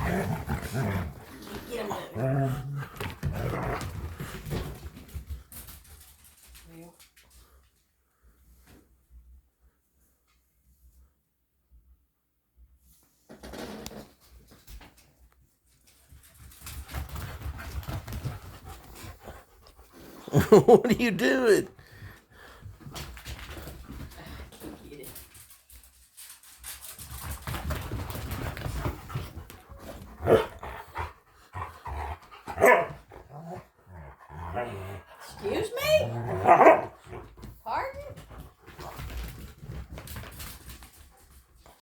Get him. What are you doing? Get it. Excuse me?